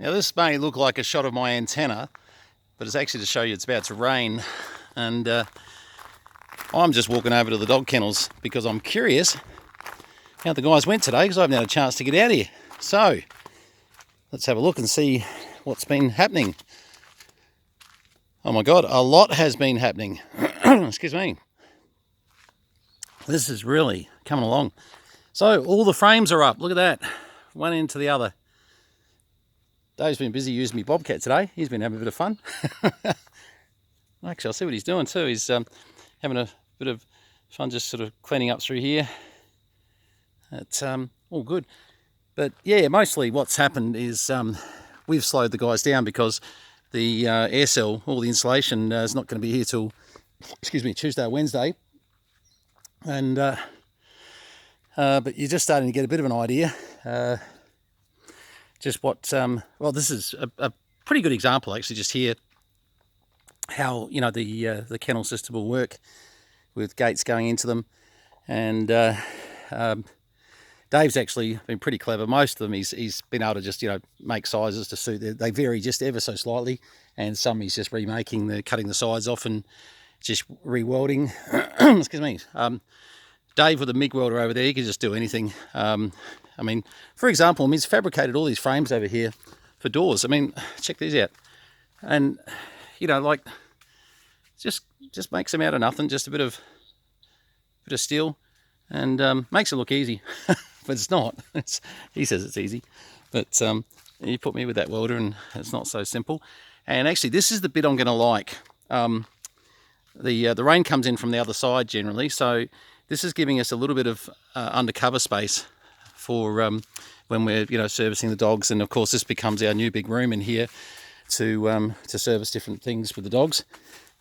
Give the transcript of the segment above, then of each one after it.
Now this may look like a shot of my antenna, but it's actually to show you it's about to rain, and I'm just walking over to the dog kennels because I'm curious how the guys went today, because I haven't had a chance to get out here. So let's have a look and see what's been happening. Oh my God, a lot has been happening. Excuse me. This is really coming along. So all the frames are up. Look at that, one end to the other. Dave's been busy using me bobcat today. He's been having a bit of fun. Actually, I'll see what he's doing too. He's having a bit of fun just sort of cleaning up through here. It's all good. But yeah, mostly what's happened is we've slowed the guys down because the air cell, all the insulation is not going to be here till, Tuesday or Wednesday. And but you're just starting to get a bit of an idea. Just what, well, this is a pretty good example actually, just here how, the kennel system will work with gates going into them. And Dave's actually been pretty clever. Most of them he's been able to just, make sizes to suit. They vary just ever so slightly, and some he's just remaking, cutting the sides off and just re-welding. Excuse me. Dave with a MIG welder over there, he can just do anything. For example, he's fabricated all these frames over here for doors. Check these out. And, just makes them out of nothing, just a bit of steel, and makes it look easy. But it's not. He says it's easy. But you put me with that welder and it's not so simple. And actually, this is the bit I'm going to like. The rain comes in from the other side generally, so this is giving us a little bit of undercover space for when we're servicing the dogs. And of course this becomes our new big room in here to service different things with the dogs.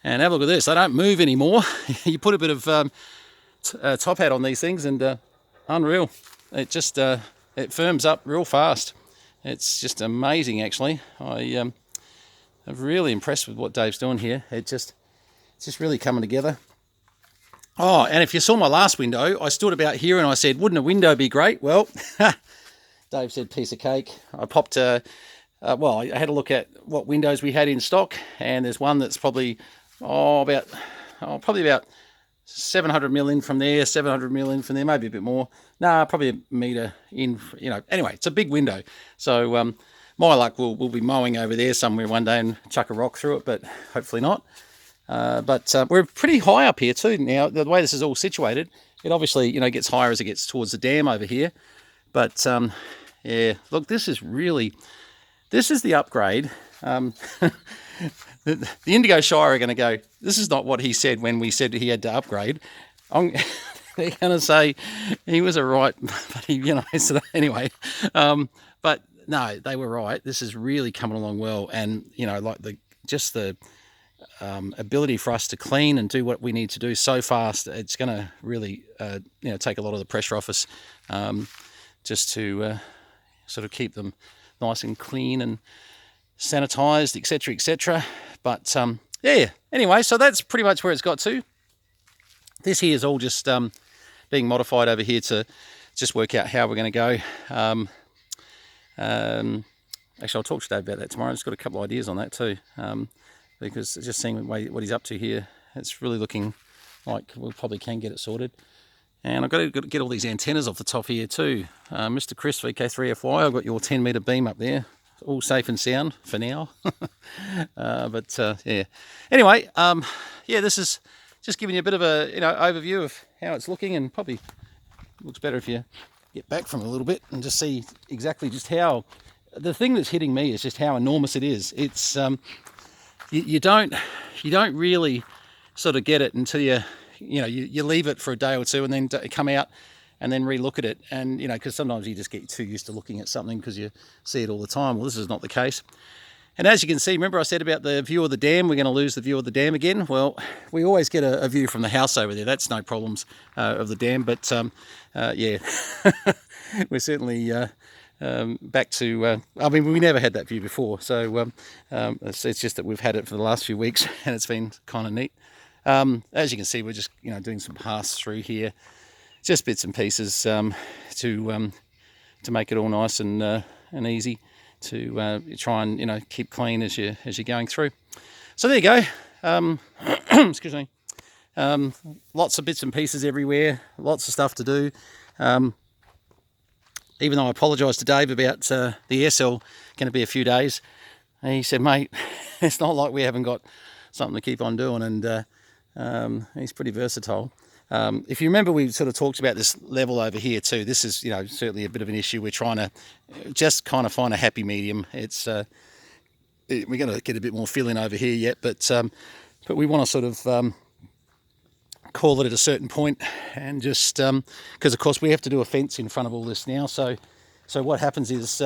And have a look at this, they don't move anymore. You put a bit of top hat on these things and unreal. It just it firms up real fast. It's just amazing actually. I'm really impressed with what Dave's doing here. It's just really coming together. Oh, and if you saw my last window, I stood about here and I said, wouldn't a window be great? Well, Dave said piece of cake. I popped, I had a look at what windows we had in stock, and there's one that's probably about 700 mil in from there, 700 mil in from there, maybe a bit more. Nah, probably a metre in, Anyway, it's a big window. So my luck, we'll be mowing over there somewhere one day and chuck a rock through it, but hopefully not. But we're pretty high up here too now. The way this is all situated, it obviously gets higher as it gets towards the dam over here. But yeah, look, this is the upgrade. The Indigo Shire are going to go, this is not what he said when we said he had to upgrade. They're going to say he was a right, but so anyway. But no, they were right. This is really coming along well, and the ability for us to clean and do what we need to do so fast, it's going to really take a lot of the pressure off us, just to sort of keep them nice and clean and sanitized, etc. But yeah, anyway, so that's pretty much where it's got to. This here is all just being modified over here to just work out how we're going to go. Actually, I'll talk to Dave about that tomorrow. I've just got a couple of ideas on that too. Because just seeing what he's up to here, it's really looking like we probably can get it sorted. And I've got to get all these antennas off the top here too. Mr. Chris VK3FY, I've got your 10 metre beam up there, all safe and sound for now. Yeah. Anyway, yeah, this is just giving you a bit of a overview of how it's looking, and probably looks better if you get back from it a little bit and just see exactly just how. The thing that's hitting me is just how enormous it is. It's you don't really sort of get it until you leave it for a day or two and then come out and then re-look at it, and because sometimes you just get too used to looking at something because you see it all the time. Well, this is not the case. And as you can see, remember I said about the view of the dam, we're going to lose the view of the dam again. Well, we always get a view from the house over there. That's no problems of the dam, but yeah, we're certainly back to, we never had that view before, so it's just that we've had it for the last few weeks and it's been kind of neat. As you can see, we're just doing some pass through here, just bits and pieces to make it all nice and easy. try and, you know, keep clean as you're going through. So there you go. Excuse me. Lots of bits and pieces everywhere, lots of stuff to do. Even though I apologised to Dave about the air cell going to be a few days, he said, mate, it's not like we haven't got something to keep on doing, and he's pretty versatile. If you remember, we sort of talked about this level over here too. This is, you know, certainly a bit of an issue. We're trying to just kind of find a happy medium. It's we're going to get a bit more filling over here yet, but we want to sort of call it at a certain point, and just because of course we have to do a fence in front of all this now. So what happens is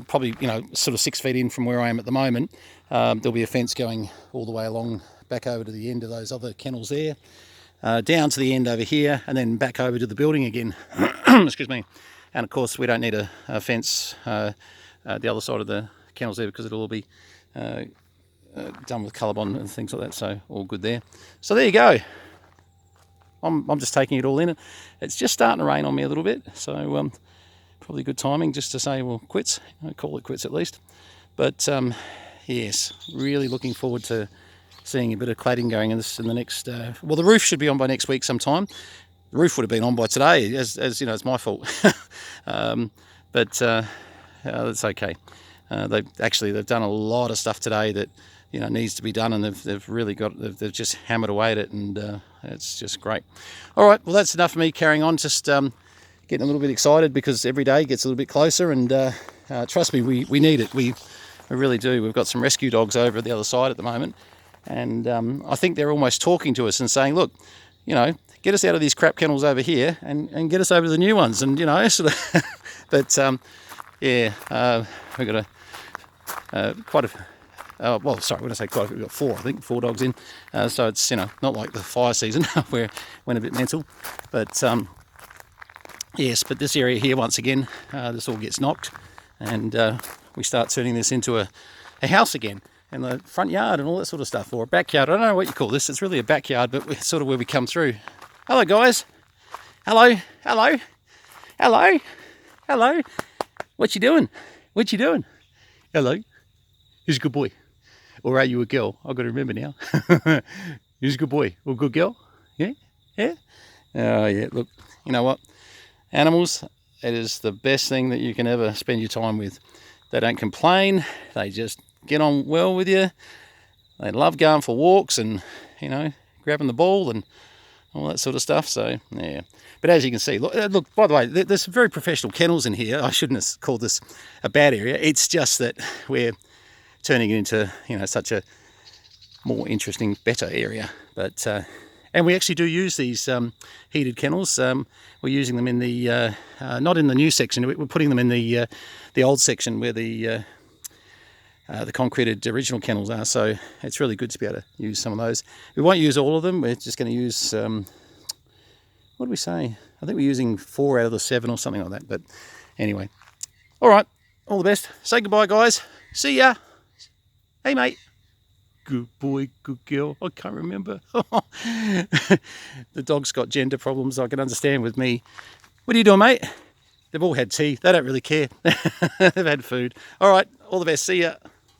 probably, you know, sort of 6 feet in from where I am at the moment, there'll be a fence going all the way along back over to the end of those other kennels there, down to the end over here, and then back over to the building again. Excuse me. And of course we don't need a fence the other side of the kennels there, because it'll all be done with colorbond and things like that, so all good there. So there you go. I'm just taking it all in. It's just starting to rain on me a little bit, so probably good timing just to say, well, quits. I call it quits at least. But yes, really looking forward to seeing a bit of cladding going in the next. Well, the roof should be on by next week sometime. The roof would have been on by today, as you know, it's my fault. But that's okay. They've done a lot of stuff today that, you know, needs to be done, and they've just hammered away at it, and it's just great. All right, well, that's enough of me carrying on. Just getting a little bit excited because every day gets a little bit closer, and trust me, we need it. We really do. We've got some rescue dogs over at the other side at the moment, and I think they're almost talking to us and saying, look, you know, get us out of these crap kennels over here and get us over to the new ones, and, you know, sort of. But yeah, we've got quite a. Well, sorry, when I say quite, we've got 4, I think, 4 dogs in. So it's, you know, not like the fire season where it went a bit mental. But yes, but this area here, once again, this all gets knocked, and we start turning this into a house again, and the front yard and all that sort of stuff, or a backyard. I don't know what you call this. It's really a backyard, but it's sort of where we come through. Hello, guys. Hello. Hello. Hello. Hello. What you doing? What you doing? Hello. Who's a good boy? Or are you a girl? I've got to remember now. Who's a good boy or good girl? Yeah? Yeah? Oh, yeah. Look, you know what? Animals, it is the best thing that you can ever spend your time with. They don't complain. They just get on well with you. They love going for walks and, you know, grabbing the ball and all that sort of stuff. So, yeah. But as you can see, look, by the way, there's some very professional kennels in here. I shouldn't have called this a bad area. It's just that we're turning it into, you know, such a more interesting, better area. But and we actually do use these heated kennels. We're using them in the not in the new section. We're putting them in the old section where the concreted original kennels are. So it's really good to be able to use some of those. We won't use all of them. We're just going to use what do we say? I think we're using 4 out of the 7 or something like that. But anyway, all right, all the best. Say goodbye, guys. See ya. Hey, mate. Good boy, good girl. I can't remember. The dog's got gender problems. I can understand with me. What are you doing, mate? They've all had tea. They don't really care. They've had food. All right, all the best. See ya.